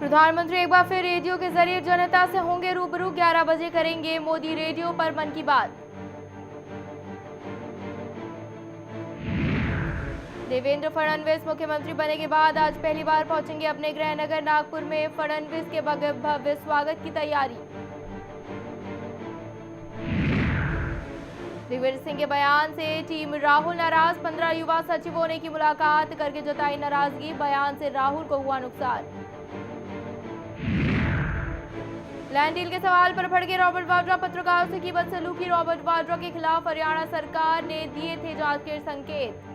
प्रधानमंत्री एक बार फिर रेडियो के जरिए जनता से होंगे रूबरू। 11 बजे करेंगे मोदी रेडियो पर मन की बात। देवेंद्र फडणवीस मुख्यमंत्री बने के बाद आज पहली बार पहुंचेंगे अपने गृह नगर नागपुर में। फडणवीस के भव्य स्वागत की तैयारी। दिग्विजय सिंह के बयान से टीम राहुल नाराज। 15 युवा सचिवों ने की मुलाकात करके जताई नाराजगी। बयान से राहुल को हुआ नुकसान। लैंड डील के सवाल पर भड़के रॉबर्ट वाड्रा। पत्रकारों से की बदसलूकी। रॉबर्ट वाड्रा के खिलाफ हरियाणा सरकार ने दिए थे जांच के संकेत।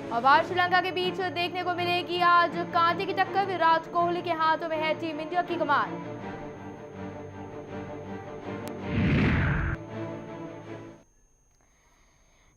और भारत श्रीलंका के बीच देखने को मिलेगी आज कांटे की टक्कर। विराट कोहली के हाथों में है टीम इंडिया की कमान।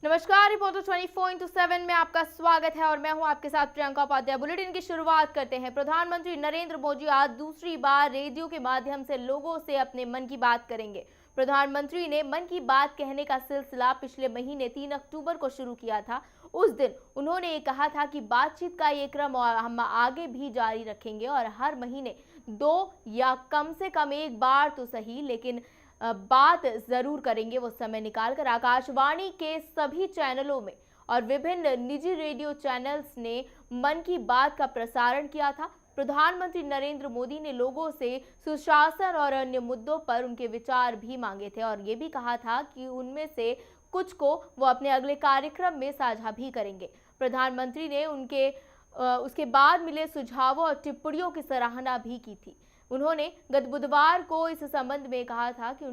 नमस्कार, रिपोर्टर 24x7 में आपका स्वागत है और मैं हूं आपके साथ प्रियंका उपाध्याय। बुलेटिन की शुरुआत करते हैं। प्रधानमंत्री नरेंद्र मोदी आज दूसरी बार रेडियो के माध्यम से लोगों से अपने मन की बात करेंगे। प्रधानमंत्री ने मन की बात कहने का सिलसिला पिछले महीने 3 अक्टूबर को शुरू किया था। उस दिन उन्होंने ये कहा था कि बातचीत का ये क्रम हम आगे भी जारी रखेंगे और हर महीने 2 या कम से कम एक बार तो सही लेकिन बात जरूर करेंगे। वो समय निकालकर आकाशवाणी के सभी चैनलों में और विभिन्न निजी रेडियो चैनल्स ने मन की बात का प्रसारण किया था। प्रधानमंत्री नरेंद्र मोदी ने लोगों से सुशासन और अन्य मुद्दों पर उनके विचार भी मांगे थे और ये भी कहा था कि उनमें से कुछ को वो अपने अगले कार्यक्रम में साझा भी करेंगे। प्रधानमंत्री ने उसके बाद मिले सुझावों और टिप्पणियों की सराहना भी की थी। उन्होंने गत बुधवार को इस संबंध में कहा था कि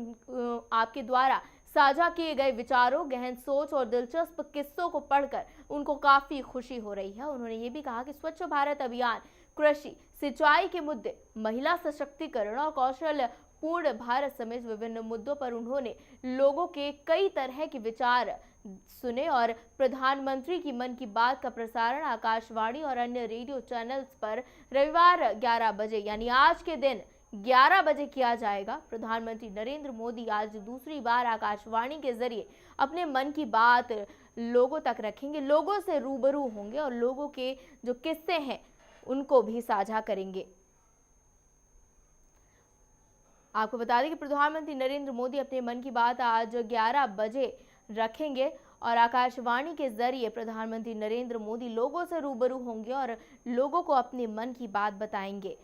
आपके द्वारा साझा किए गए विचारों, गहन सोच और दिलचस्प किस्सों को पढ़कर उनको काफी खुशी हो रही है। उन्होंने ये भी कहा कि स्वच्छ भारत अभियान, कृषि, सिंचाई के मुद्दे, महिला सशक्तिकरण और कौशल पूर्ण भारत समेत विभिन्न मुद्दों पर उन्होंने लोगों के कई तरह के विचार सुने और प्रधानमंत्री की मन की बात का प्रसारण आकाशवाणी और अन्य रेडियो चैनल्स पर रविवार 11 बजे यानी आज के दिन 11 बजे किया जाएगा। प्रधानमंत्री नरेंद्र मोदी आज दूसरी बार आकाशवाणी के जरिए अपने मन की बात लोगों तक रखेंगे, लोगों से रूबरू होंगे और लोगों के जो किस्से हैं उनको भी साझा करेंगे। आपको बता दें कि प्रधानमंत्री नरेंद्र मोदी अपने मन की बात आज 11 बजे रखेंगे और आकाशवाणी के जरिए प्रधानमंत्री नरेंद्र मोदी लोगों से रूबरू होंगे और लोगों को अपने मन की बात बताएंगे।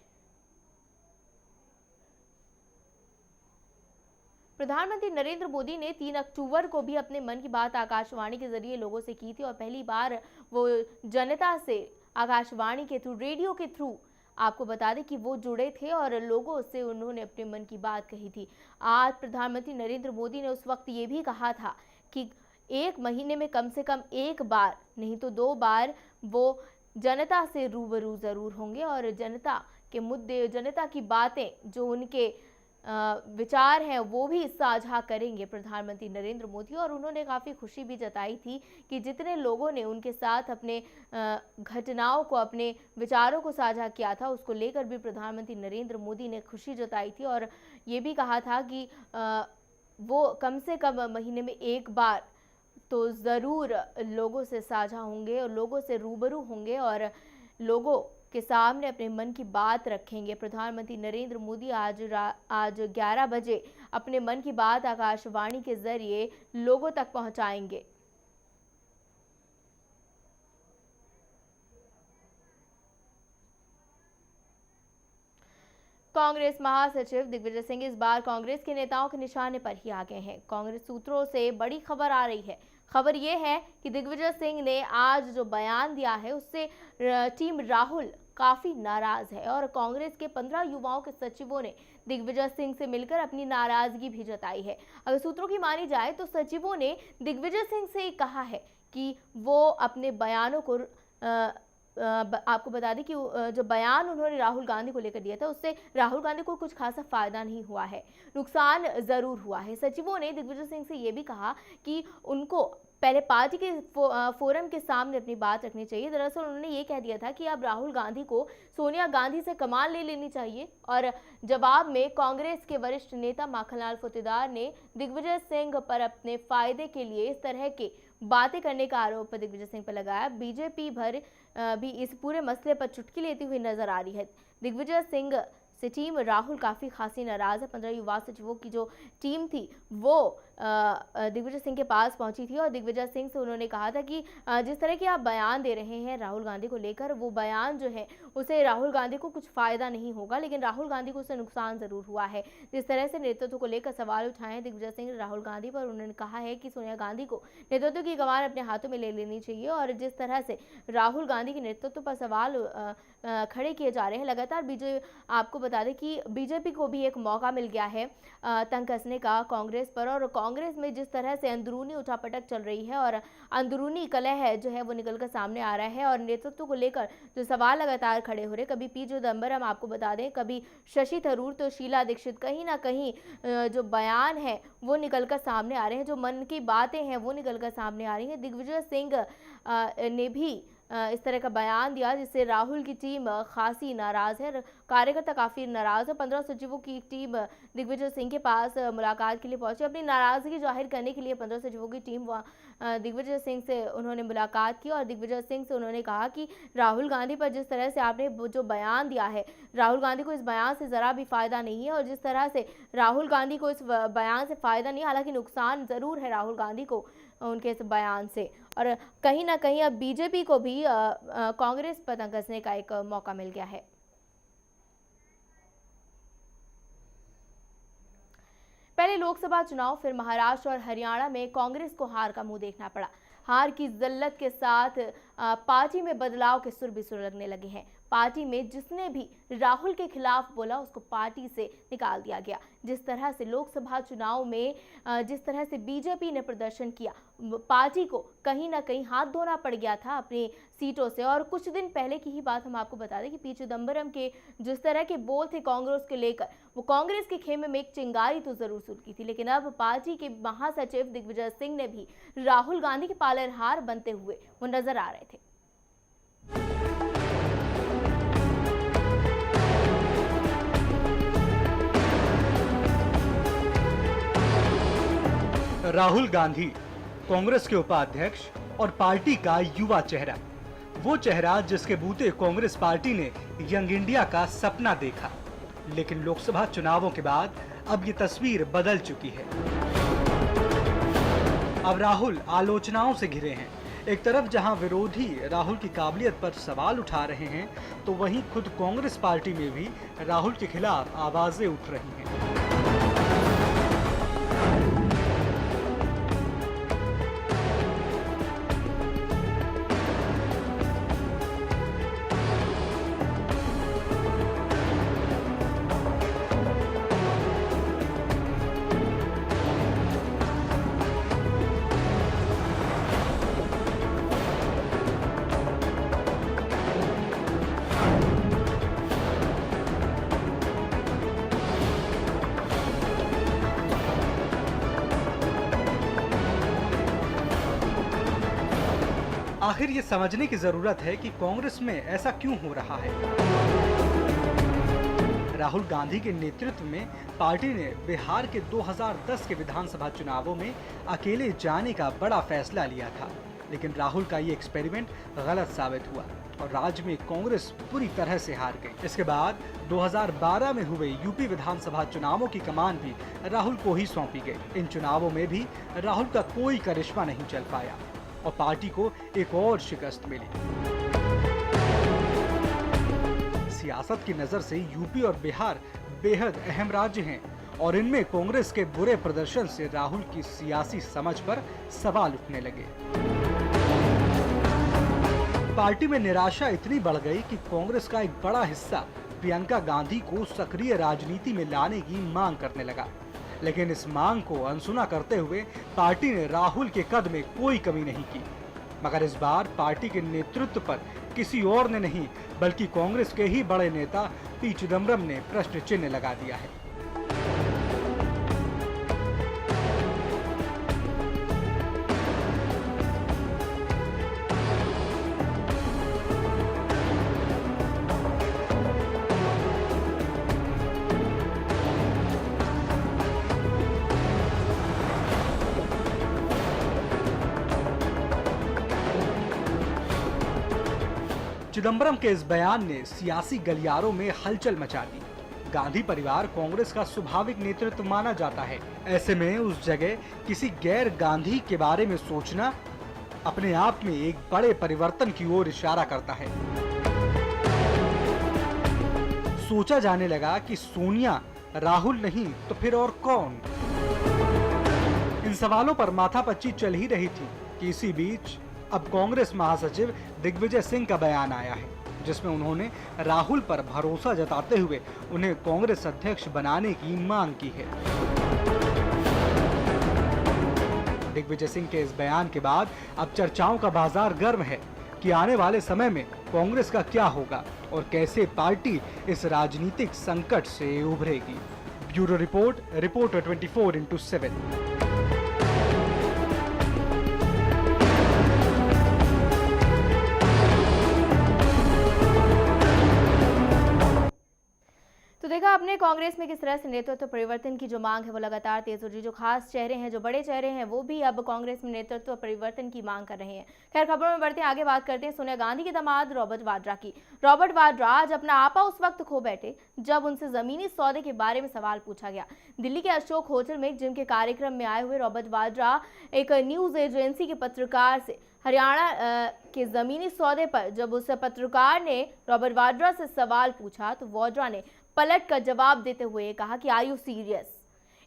प्रधानमंत्री नरेंद्र मोदी ने 3 अक्टूबर को भी अपने मन की बात आकाशवाणी के जरिए लोगों से की थी और पहली बार वो जनता से आकाशवाणी के थ्रू, रेडियो के थ्रू आपको बता दें कि वो जुड़े थे और लोगों से उन्होंने अपने मन की बात कही थी। आज प्रधानमंत्री नरेंद्र मोदी ने उस वक्त ये भी कहा था कि एक महीने में कम से कम एक बार नहीं तो 2 बार वो जनता से रूबरू जरूर होंगे और जनता के मुद्दे, जनता की बातें, जो उनके विचार हैं वो भी साझा करेंगे प्रधानमंत्री नरेंद्र मोदी। और उन्होंने काफ़ी खुशी भी जताई थी कि जितने लोगों ने उनके साथ अपने घटनाओं को, अपने विचारों को साझा किया था उसको लेकर भी प्रधानमंत्री नरेंद्र मोदी ने खुशी जताई थी और ये भी कहा था कि वो कम से कम महीने में एक बार तो ज़रूर लोगों से साझा होंगे और लोगों से रूबरू होंगे और लोगों के सामने अपने मन की बात रखेंगे। प्रधानमंत्री नरेंद्र मोदी आज 11 बजे अपने मन की बात आकाशवाणी के जरिए लोगों तक पहुंचाएंगे। कांग्रेस महासचिव दिग्विजय सिंह इस बार कांग्रेस के नेताओं के निशाने पर ही आ गए हैं। कांग्रेस सूत्रों से बड़ी खबर आ रही है। खबर यह है कि दिग्विजय सिंह ने आज जो बयान दिया है उससे टीम राहुल काफी नाराज है और कांग्रेस के 15 युवाओं के सचिवों ने दिग्विजय सिंह से मिलकर अपनी नाराजगी भी जताई है। अगर सूत्रों की मानी जाए तो सचिवों ने दिग्विजय सिंह से कहा है कि वो अपने बयानों को आपको बता दें कि जो बयान उन्होंने राहुल गांधी को लेकर दिया था उससे राहुल गांधी को कुछ खासा फायदा नहीं हुआ है, नुकसान जरूर हुआ है। सचिवों ने दिग्विजय सिंह से ये भी कहा कि उनको पहले पार्टी के फोरम के सामने अपनी बात रखनी चाहिए। दरअसल उन्होंने ये कह दिया था कि अब राहुल गांधी को सोनिया गांधी से कमान ले लेनी चाहिए। और जवाब में कांग्रेस के वरिष्ठ नेता माखनलाल फुर्तीदार ने दिग्विजय सिंह पर अपने फायदे के लिए इस तरह के बातें करने का आरोप दिग्विजय सिंह पर लगाया। बीजेपी भर भी इस पूरे मसले पर चुटकी लेती हुई नजर आ रही है। दिग्विजय सिंह से टीम राहुल काफ़ी खासी नाराज़ है। 15 युवा सचिवों की जो टीम थी वो दिग्विजय सिंह के पास पहुंची थी और दिग्विजय सिंह से उन्होंने कहा था कि जिस तरह के आप बयान दे रहे हैं राहुल गांधी को लेकर, वो बयान जो है उसे राहुल गांधी को कुछ फ़ायदा नहीं होगा, लेकिन राहुल गांधी को उससे नुकसान ज़रूर हुआ है। जिस तरह से नेतृत्व को लेकर सवाल उठाए हैं दिग्विजय सिंह राहुल गांधी पर, उन्होंने कहा है कि सोनिया गांधी को नेतृत्व की कमान अपने हाथों में ले लेनी चाहिए। और जिस तरह से राहुल गांधी के नेतृत्व पर सवाल खड़े किए जा रहे हैं लगातार, आपको बता दें कि बीजेपी को भी एक मौका मिल गया है तंग कसने का कांग्रेस पर। और कांग्रेस में जिस तरह से अंदरूनी उठापटक चल रही है और अंदरूनी कलह है जो है वो निकलकर सामने आ रहा है और नेतृत्व को लेकर जो सवाल लगातार खड़े हो रहे, कभी पी चिदंबरम आपको बता दें, कभी शशि थरूर, तो शीला दीक्षित, कहीं ना कहीं जो बयान है वो निकलकर सामने आ रहे हैं, जो मन की बातें हैं वो निकलकर सामने आ रही हैं। दिग्विजय सिंह ने भी इस तरह का बयान दिया जिससे राहुल की टीम खासी नाराज है, कार्यकर्ता काफ़ी नाराज है। 15 सचिवों की टीम दिग्विजय सिंह के पास मुलाकात के लिए पहुंची। अपनी नाराजगी जाहिर करने के लिए 15 सचिवों की टीम दिग्विजय सिंह से उन्होंने मुलाकात की और दिग्विजय सिंह से उन्होंने कहा कि राहुल गांधी पर जिस तरह से आपने जो बयान दिया है, राहुल गांधी को इस बयान से ज़रा भी फ़ायदा नहीं है। और जिस तरह से राहुल गांधी को इस बयान से फ़ायदा नहीं, हालांकि नुकसान ज़रूर है राहुल गांधी को उनके इस बयान से। और कहीं ना कहीं अब बीजेपी को भी कांग्रेस पर तंग कसने का एक मौका मिल गया है। पहले लोकसभा चुनाव, फिर महाराष्ट्र और हरियाणा में कांग्रेस को हार का मुंह देखना पड़ा। हार की जिल्लत के साथ पार्टी में बदलाव के सुर भी सुलगने लगे हैं। पार्टी में जिसने भी राहुल के खिलाफ बोला उसको पार्टी से निकाल दिया गया। जिस तरह से लोकसभा चुनाव में जिस तरह से बीजेपी ने प्रदर्शन किया, पार्टी को कहीं ना कहीं हाथ धोना पड़ गया था अपनी सीटों से। और कुछ दिन पहले की ही बात हम आपको बता दें कि पी चिदंबरम के जिस तरह के बोल थे कांग्रेस को लेकर, वो कांग्रेस के खेमे में एक चिंगारी तो जरूर सुलगी थी। लेकिन अब पार्टी के महासचिव दिग्विजय सिंह ने भी राहुल गांधी के पालनहार बनते हुए वो नजर आ रहे थे। राहुल गांधी कांग्रेस के उपाध्यक्ष और पार्टी का युवा चेहरा, वो चेहरा जिसके बूते कांग्रेस पार्टी ने यंग इंडिया का सपना देखा। लेकिन लोकसभा चुनावों के बाद अब ये तस्वीर बदल चुकी है। अब राहुल आलोचनाओं से घिरे हैं। एक तरफ जहां विरोधी राहुल की काबिलियत पर सवाल उठा रहे हैं, तो वहीं खुद कांग्रेस पार्टी में भी राहुल के खिलाफ आवाजें उठ रही हैं। आखिर ये समझने की जरूरत है कि कांग्रेस में ऐसा क्यों हो रहा है। राहुल गांधी के नेतृत्व में पार्टी ने बिहार के 2010 के विधानसभा चुनावों में अकेले जाने का बड़ा फैसला लिया था। लेकिन राहुल का ये एक्सपेरिमेंट गलत साबित हुआ और राज्य में कांग्रेस पूरी तरह से हार गई। इसके बाद 2012 में हुए यूपी विधानसभा चुनावों की कमान भी राहुल को ही सौंपी गई। इन चुनावों में भी राहुल का कोई करिश्मा नहीं चल पाया और पार्टी को एक और शिकस्त मिली। सियासत की नजर से यूपी और बिहार बेहद अहम राज्य हैं और इनमें कांग्रेस के बुरे प्रदर्शन से राहुल की सियासी समझ पर सवाल उठने लगे। पार्टी में निराशा इतनी बढ़ गई कि कांग्रेस का एक बड़ा हिस्सा प्रियंका गांधी को सक्रिय राजनीति में लाने की मांग करने लगा। लेकिन इस मांग को अनसुना करते हुए पार्टी ने राहुल के कद में कोई कमी नहीं की। मगर इस बार पार्टी के नेतृत्व पर किसी और ने नहीं बल्कि कांग्रेस के ही बड़े नेता पी चिदंबरम ने प्रश्न चिन्ह लगा दिया है। चिदंबरम के इस बयान ने सियासी गलियारों में हलचल मचा दी। गांधी परिवार कांग्रेस का स्वाभाविक नेतृत्व माना जाता है। ऐसे में उस जगह किसी गैर गांधी के बारे में सोचना अपने आप में एक बड़े परिवर्तन की ओर इशारा करता है। सोचा जाने लगा कि सोनिया राहुल नहीं तो फिर और कौन। इन सवालों पर माथापच्ची चल ही रही थी कि इसी बीच अब कांग्रेस महासचिव दिग्विजय सिंह का बयान आया है, जिसमें उन्होंने राहुल पर भरोसा जताते हुए उन्हें कांग्रेस अध्यक्ष बनाने की मांग की है। दिग्विजय सिंह के इस बयान के बाद अब चर्चाओं का बाजार गर्म है कि आने वाले समय में कांग्रेस का क्या होगा और कैसे पार्टी इस राजनीतिक संकट से उभरेगी। Bureau report, reporter 24x7। तो देखा आपने कांग्रेस में किस तरह से नेतृत्व परिवर्तन की जो मांग है वो लगातार तेज हो रही है। जो खास चेहरे हैं, जो बड़े चेहरे हैं, वो भी अब कांग्रेस में नेतृत्व परिवर्तन की मांग कर रहे हैं। खैर, खबरों में बढ़ते हैं आगे, बात करते हैं सोनिया गांधी के दामाद रॉबर्ट वाड्रा की। रॉबर्ट वाड्रा आज अपना आपा उस वक्त खो बैठे जब उनसे जमीनी सौदे के बारे में सवाल पूछा गया। दिल्ली के अशोक होटल में जिम के कार्यक्रम में आए हुए रॉबर्ट वाड्रा एक न्यूज एजेंसी के पत्रकार से हरियाणा के जमीनी सौदे पर जब उस पत्रकार ने रॉबर्ट वाड्रा से सवाल पूछा तो वाड्रा ने पलट कर जवाब देते हुए कहा कि आर यू सीरियस।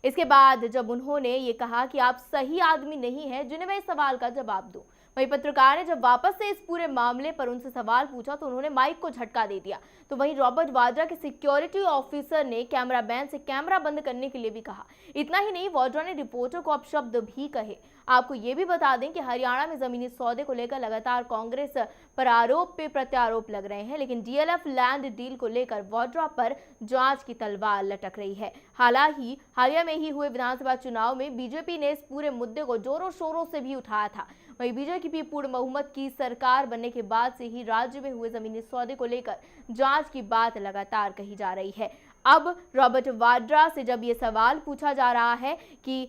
इसके बाद जब उन्होंने ये कहा कि आप सही आदमी नहीं हैं जिन्हें मैं इस सवाल का जवाब दूं, वहीं पत्रकार ने जब वापस से इस पूरे मामले पर उनसे सवाल पूछा तो उन्होंने माइक को झटका दे दिया। तो वहीं रॉबर्ट वाड्रा के सिक्योरिटी ऑफिसर ने कैमरामैन से कैमरा बंद करने के लिए भी कहा। इतना ही नहीं, वाड्रा ने रिपोर्टर को अपशब्द भी कहे। आपको ये भी बता दें कि हरियाणा में जमीनी सौदे को लेकर लगातार कांग्रेस पर आरोप पे प्रत्यारोप लग रहे हैं, लेकिन डीएलएफ लैंड डील को लेकर वाड्रा पर जांच की तलवार लटक रही है। हालांकि हालिया में ही हुए विधानसभा चुनाव में बीजेपी ने इस पूरे मुद्दे को जोरों शोरों से भी उठाया था। वहीं बीजेपी पूर्ण बहुमत की सरकार बनने के बाद से ही राज्य में हुए जमीनी सौदे को लेकर जांच की बात लगातार कही जा रही है। अब रॉबर्ट वाड्रा से जब ये सवाल पूछा जा रहा है कि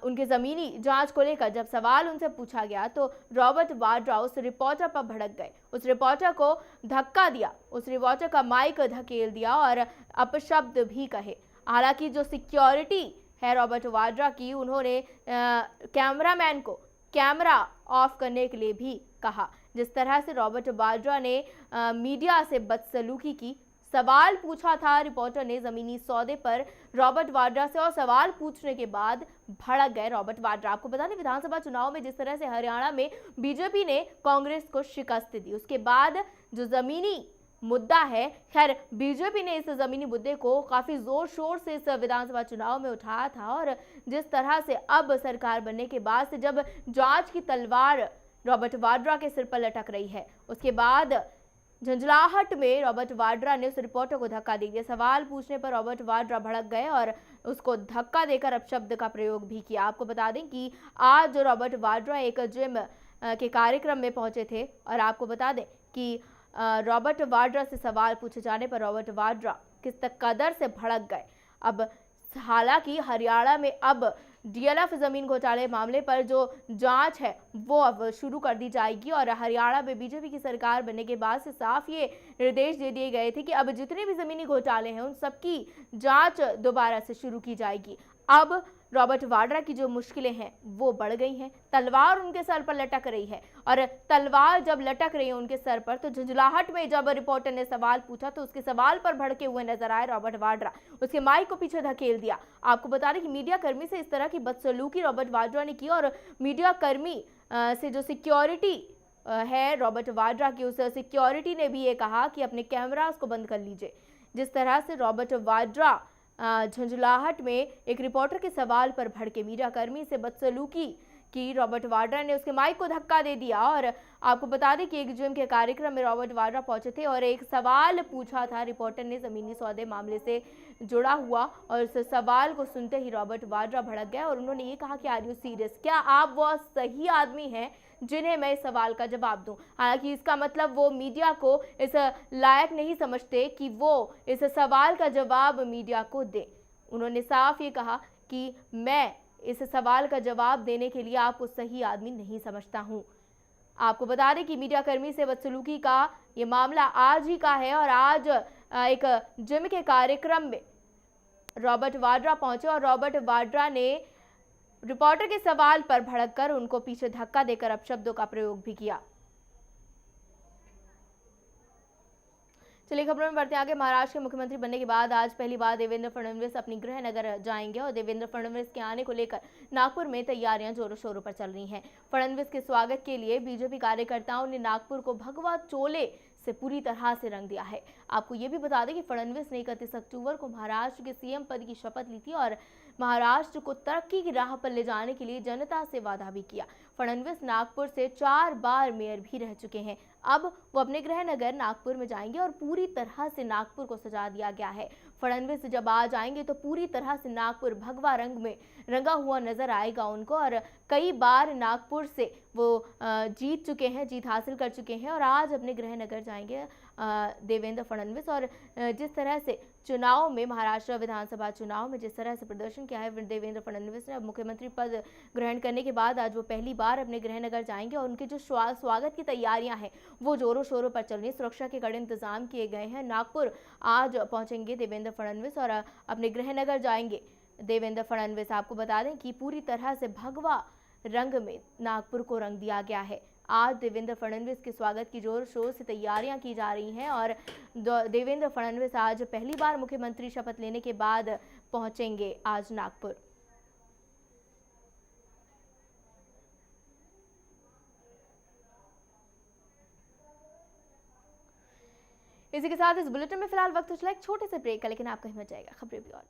उनके ज़मीनी जांच को लेकर जब सवाल उनसे पूछा गया तो रॉबर्ट वाड्रा उस रिपोर्टर पर भड़क गए, उस रिपोर्टर को धक्का दिया, उस रिपोर्टर का माइक धकेल दिया और अपशब्द भी कहे। हालांकि जो सिक्योरिटी है रॉबर्ट वाड्रा की, उन्होंने कैमरामैन को कैमरा ऑफ करने के लिए भी कहा। जिस तरह से रॉबर्ट वाड्रा ने मीडिया से बदसलूकी की, सवाल पूछा था रिपोर्टर ने जमीनी सौदे पर रॉबर्ट वाड्रा से और सवाल पूछने के बाद भड़क गए रॉबर्ट वाड्रा। आपको बता दें, विधानसभा चुनाव में जिस तरह से हरियाणा में बीजेपी ने कांग्रेस को शिकस्त दी, उसके बाद जो जमीनी मुद्दा है, खैर बीजेपी ने इस जमीनी मुद्दे को काफी जोर शोर से इस विधानसभा चुनाव में उठाया था और जिस तरह से अब सरकार बनने के बाद से जब जांच की तलवार रॉबर्ट वाड्रा के सिर पर लटक रही है, उसके बाद झंझलाहट में रॉबर्ट वाड्रा ने उस रिपोर्टर को धक्का दे दिया। सवाल पूछने पर रॉबर्ट वाड्रा भड़क गए और उसको धक्का देकर अपशब्द का प्रयोग भी किया। आपको बता दें कि आज रॉबर्ट वाड्रा एक जिम के कार्यक्रम में पहुंचे थे और आपको बता दें कि रॉबर्ट वाड्रा से सवाल पूछे जाने पर रॉबर्ट वाड्रा किस कदर से भड़क गए। अब हालांकि हरियाणा में अब डीएलएफ जमीन घोटाले मामले पर जो जांच है वो अब शुरू कर दी जाएगी और हरियाणा में बीजेपी की सरकार बनने के बाद से साफ ये निर्देश दे दिए गए थे कि अब जितने भी जमीनी घोटाले हैं उन सबकी जांच दोबारा से शुरू की जाएगी। अब रॉबर्ट वाड्रा की जो मुश्किलें हैं वो बढ़ गई हैं, तलवार उनके सर पर लटक रही है और तलवार जब लटक रही है उनके सर पर तो झुंझलाहट में जब रिपोर्टर ने सवाल पूछा तो उसके सवाल पर भड़के हुए नजर आए रॉबर्ट वाड्रा, उसके माइक को पीछे धकेल दिया। आपको बता दें कि मीडिया कर्मी से इस तरह की बदसलूकी रॉबर्ट वाड्रा ने की और मीडिया कर्मी से जो सिक्योरिटी है रॉबर्ट वाड्रा की, उस सिक्योरिटी ने भी ये कहा कि अपने कैमरास को बंद कर लीजिए। जिस तरह से रॉबर्ट वाड्रा झंझलाहट में एक रिपोर्टर के सवाल पर भड़के मीडिया कर्मी से बदसलूकी की, रॉबर्ट वाड्रा ने उसके माइक को धक्का दे दिया और आपको बता दें कि एक जिम के कार्यक्रम में रॉबर्ट वाड्रा पहुंचे थे और एक सवाल पूछा था रिपोर्टर ने जमीनी सौदे मामले से जुड़ा हुआ और उस सवाल को सुनते ही रॉबर्ट वाड्रा भड़क गए और उन्होंने ये कहा कि आर यू सीरियस, क्या आप वो सही आदमी हैं जिन्हें मैं इस सवाल का जवाब दूं। हालांकि इसका मतलब वो मीडिया को इस लायक नहीं समझते कि वो इस सवाल का जवाब मीडिया को दे। उन्होंने साफ ये कहा कि मैं इस सवाल का जवाब देने के लिए आपको सही आदमी नहीं समझता हूं। आपको बता दें कि मीडिया कर्मी से बदसलूकी का ये मामला आज ही का है और आज एक जिम के कार्यक्रम में रॉबर्ट वाड्रा पहुंचे और रॉबर्ट वाड्रा ने रिपोर्टर के सवाल पर भड़ककर उनको पीछे धक्का देकर अपशब्दों का प्रयोग भी किया। चलिए खबरों में बढ़ते आगे। महाराष्ट्र के मुख्यमंत्री बनने के बाद आज पहली बार देवेंद्र फडणवीस अपनी गृह नगर जाएंगे और देवेंद्र फडणवीस के आने को लेकर नागपुर में तैयारियां जोरों शोरों पर चल रही हैं। फडणवीस के स्वागत के लिए बीजेपी कार्यकर्ताओं ने नागपुर को भगवा चोले से पूरी तरह से रंग दिया है। आपको ये भी बता दें कि फडणवीस ने 31 अक्टूबर को महाराष्ट्र के सीएम पद की शपथ ली थी और महाराष्ट्र को तरक्की की राह पर ले जाने के लिए जनता से वादा भी किया। फडणवीस नागपुर से 4 बार मेयर भी रह चुके हैं। अब वो अपने गृह नगर नागपुर में जाएंगे और पूरी तरह से नागपुर को सजा दिया गया है। फडणवीस जब आ जाएंगे तो पूरी तरह से नागपुर भगवा रंग में रंगा हुआ नजर आएगा उनको और कई बार नागपुर से वो जीत चुके हैं, जीत हासिल कर चुके हैं और आज अपने गृह नगर जाएंगे देवेंद्र फडणवीस। और जिस तरह से चुनाव में, महाराष्ट्र विधानसभा चुनाव में जिस तरह से प्रदर्शन किया है देवेंद्र फडणवीस ने, अब मुख्यमंत्री पद ग्रहण करने के बाद आज वो पहली बार अपने गृह नगर जाएंगे और उनके जो स्वागत की तैयारियां हैं वो जोरों शोरों पर चल रही हैं। सुरक्षा के कड़े इंतजाम किए गए हैं। नागपुर आज पहुंचेंगे देवेंद्र फडणवीस और अपने गृह नगर जाएंगे देवेंद्र फडणवीस। आपको बता दें कि पूरी तरह से भगवा रंग में नागपुर को रंग दिया गया है। आज देवेंद्र फडणवीस के स्वागत की जोर शोर से तैयारियां की जा रही हैं और देवेंद्र फडणवीस आज पहली बार मुख्यमंत्री शपथ लेने के बाद पहुंचेंगे आज नागपुर। इसी के साथ इस बुलेटिन में फिलहाल वक्त हो चला एक छोटे से ब्रेक का, लेकिन आपका हिम्मत जाएगा खबरें भी और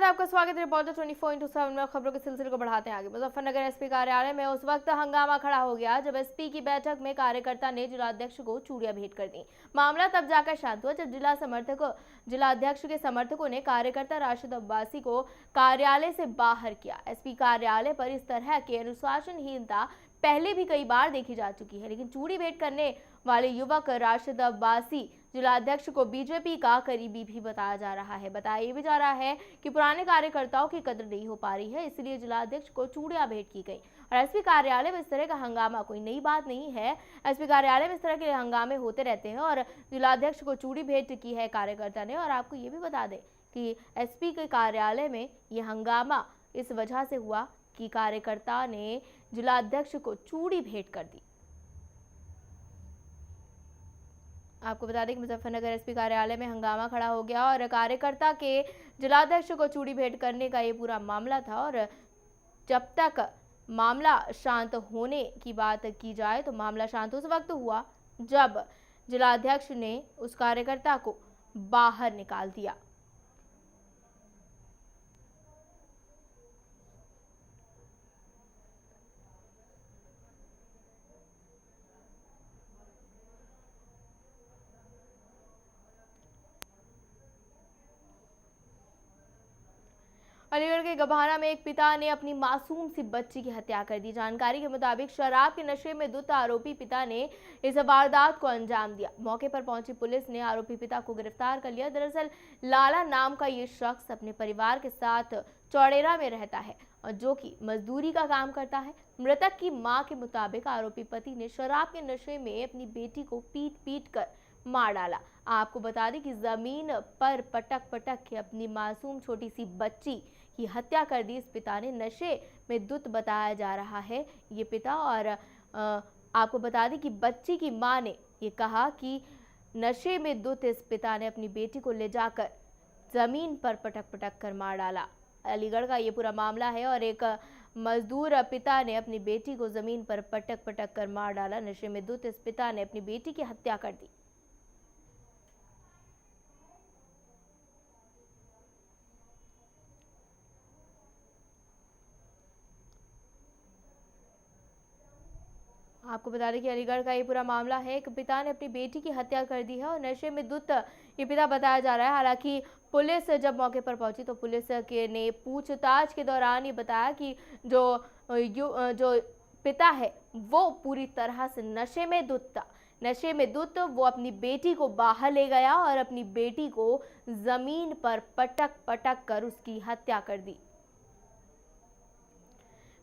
है आपका स्वागत है रिपोर्टर 24/7 में। खबरों के सिलसिले को बढ़ाते हैं आगे। मुजफ्फरनगर एसपी कार्यालय में उस वक्त हंगामा खड़ा हो गया जब एसपी की बैठक में कार्यकर्ता ने जिलाध्यक्ष को चूड़ियां भेंट कर दी। मामला तब जाकर शांत हुआ जब जिलाध्यक्ष के समर्थकों ने कार्यकर्ता राशिद अब्बासी को कार्यालय से बाहर किया। एसपी कार्यालय पर इस तरह की अनुशासनहीनता पहले भी कई बार देखी जा चुकी है, लेकिन चूड़ी भेंट करने वाले युवक राशिद अब्बासी जिलाध्यक्ष को बीजेपी का करीबी भी बताया जा रहा है। बताया ये भी जा रहा है कि पुराने कार्यकर्ताओं की कदर नहीं हो पा रही है, इसलिए जिलाध्यक्ष को चूड़ियां भेंट की गई। और एसपी कार्यालय में इस तरह का हंगामा कोई नई बात नहीं है। एसपी कार्यालय में इस तरह के हंगामे होते रहते हैं और जिलाध्यक्ष को चूड़ी भेंट की है कार्यकर्ता ने। और आपको ये भी बता दें कि एसपी के कार्यालय में ये हंगामा इस वजह से हुआ कि कार्यकर्ता ने जिलाध्यक्ष को चूड़ी भेंट कर दी। आपको बता दें कि मुजफ्फरनगर एसपी कार्यालय में हंगामा खड़ा हो गया और कार्यकर्ता के जिलाध्यक्ष को चूड़ी भेंट करने का ये पूरा मामला था। और जब तक मामला शांत होने की बात की जाए तो मामला शांत उस वक्त हुआ जब जिलाध्यक्ष ने उस कार्यकर्ता को बाहर निकाल दिया। अलीगढ़ के गभाना में एक पिता ने अपनी मासूम सी बच्ची की हत्या कर दी। जानकारी के मुताबिक शराब के नशे में धुत आरोपी पिता ने इस वारदात को अंजाम दिया। मौके पर पहुंची पुलिस ने आरोपी पिता को गिरफ्तार कर लिया। दरअसल लाला नाम का ये शख्स अपने परिवार के साथ चौड़ेरा में रहता है और जो कि मजदूरी का काम करता है। मृतक की मां के मुताबिक आरोपी पति ने शराब के नशे में अपनी बेटी को पीट कर मार डाला। आपको बता दें कि जमीन पर पटक के अपनी मासूम छोटी सी बच्ची की हत्या कर दी। इस पिता ने नशे में धुत बताया जा रहा है ये पिता। और आपको बता दें कि बच्ची की मां ने ये कहा कि नशे में धुत इस पिता ने अपनी बेटी को ले जाकर जमीन पर पटक कर मार डाला। अलीगढ़ का ये पूरा मामला है और एक मजदूर पिता ने अपनी बेटी को जमीन पर पटक कर मार डाला। नशे में धुत इस पिता ने अपनी बेटी की हत्या कर दी। आपको बता दें कि अलीगढ़ का ये पूरा मामला है। एक पिता ने अपनी बेटी की हत्या कर दी है और नशे में धुत ये पिता बताया जा रहा है। हालांकि पुलिस जब मौके पर पहुंची तो पुलिस के ने पूछताछ के दौरान ये बताया कि जो पिता है वो पूरी तरह से नशे में धुत था। नशे में धुत वो अपनी बेटी को बाहर ले गया और अपनी बेटी को जमीन पर पटक कर उसकी हत्या कर दी।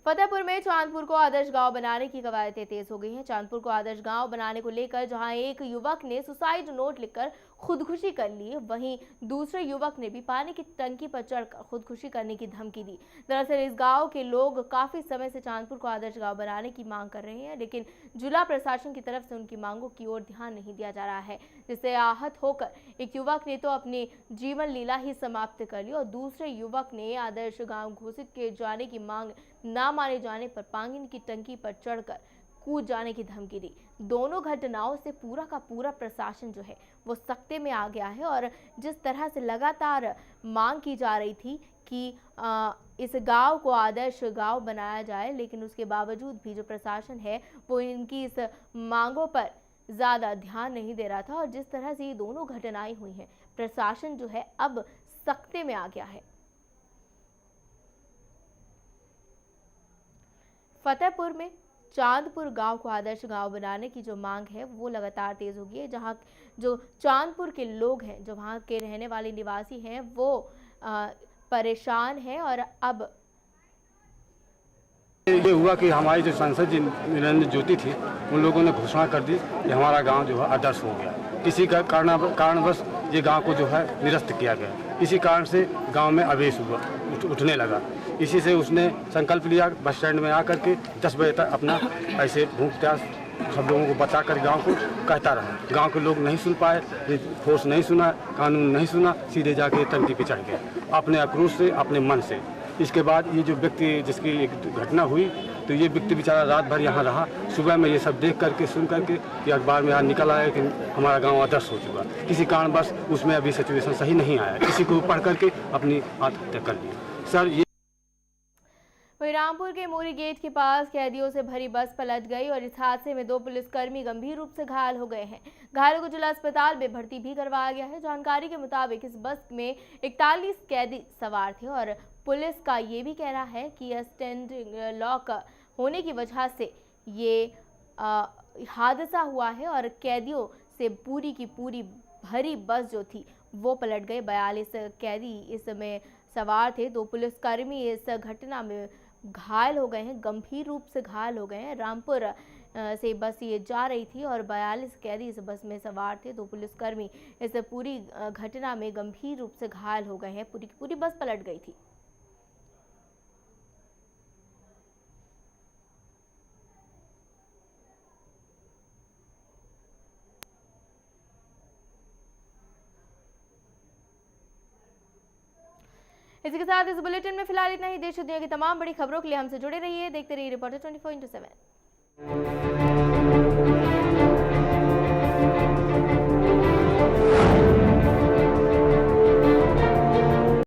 फतेहपुर में चांदपुर को आदर्श गांव बनाने की कवायदें तेज हो गई हैं। चांदपुर को आदर्श गांव बनाने को लेकर जहां एक युवक ने सुसाइड नोट लिखकर खुदकुशी कर ली, वहीं दूसरे युवक ने भी पानी की टंकी पर चढ़कर खुदकुशी करने की धमकी दी। दरअसल इस गांव के लोग काफी समय से चांदपुर को आदर्श गांव बनाने की मांग कर रहे हैं, लेकिन जिला प्रशासन की तरफ से उनकी मांगों की ओर ध्यान नहीं दिया जा रहा है, जिससे आहत होकर एक युवक ने तो अपनी जीवन लीला ही समाप्त कर ली और दूसरे युवक ने आदर्श गांव घोषित किए जाने की मांग न माने जाने पर पानी की टंकी पर चढ़कर कूद जाने की धमकी दी। दोनों घटनाओं से पूरा का पूरा प्रशासन जो है वो सख्ते में आ गया है और जिस तरह से लगातार मांग की जा रही थी कि इस गांव को आदर्श गांव बनाया जाए, लेकिन उसके बावजूद भी जो प्रशासन है वो इनकी इस मांगों पर ज़्यादा ध्यान नहीं दे रहा था। और जिस तरह से ये दोनों घटनाएं हुई हैं, प्रशासन जो है अब सख्ते में आ गया है। फतेहपुर में चांदपुर गांव को आदर्श गांव बनाने की जो मांग है वो लगातार तेज हो गई है। जहां जो चांदपुर के लोग हैं, जो वहां के रहने वाले निवासी हैं, वो परेशान हैं। और अब ये हुआ कि हमारी जो सांसद जी निरंजन ज्योति थी, उन लोगों ने घोषणा कर दी कि हमारा गांव जो है आदर्श हो गया। किसी का कारणवश ये गांव को जो है निरस्त किया गया। इसी कारण से गांव में आवेश उठने लगा। इसी से उसने संकल्प लिया बस स्टैंड में आकर के 10 बजे तक अपना ऐसे भूख प्यास सब लोगों को बता कर गाँव को कहता रहा। गाँव के लोग नहीं सुन पाए, फोर्स नहीं सुना, कानून नहीं सुना, सीधे जाके टंकी पे चढ़ गए अपने आक्रोश से, अपने मन से। इसके बाद ये जो व्यक्ति जिसकी एक घटना हुई तो ये व्यक्ति बेचारा रात भर यहाँ रहा। सुबह में ये सब देख करके सुन करके कि अखबार में यहाँ निकल आया कि हमारा गांव आदर्श हो चुका। किसी कारणवश उसमें अभी सिचुएशन सही नहीं आया, किसी को पढ़ करके अपनी आत्महत्या कर ली। सर ये वहीं रामपुर के मोरी गेट के पास कैदियों से भरी बस पलट गई और इस हादसे में 2 पुलिसकर्मी गंभीर रूप से घायल हो गए हैं। घायलों को जिला अस्पताल में भर्ती भी करवाया गया है। जानकारी के मुताबिक इस बस में 41 कैदी सवार थे और पुलिस का ये भी कहना है कि स्टैंडिंग लॉक होने की वजह से ये हादसा हुआ है और कैदियों से पूरी की पूरी भरी बस जो थी वो पलट गई। 42 कैदी इसमें सवार थे। 2 पुलिसकर्मी इस घटना में घायल हो गए हैं, गंभीर रूप से घायल हो गए हैं। रामपुर से बस ये जा रही थी और 42 कैदी इस बस में सवार थे। 2 पुलिसकर्मी इस पूरी घटना में गंभीर रूप से घायल हो गए हैं। पूरी की पूरी बस पलट गई थी। इसी के साथ इस बुलेटिन में फिलहाल इतना ही। देश दुनिया की तमाम बड़ी खबरों के लिए हमसे जुड़े रहिए, देखते रहिए रिपोर्टर 24/7।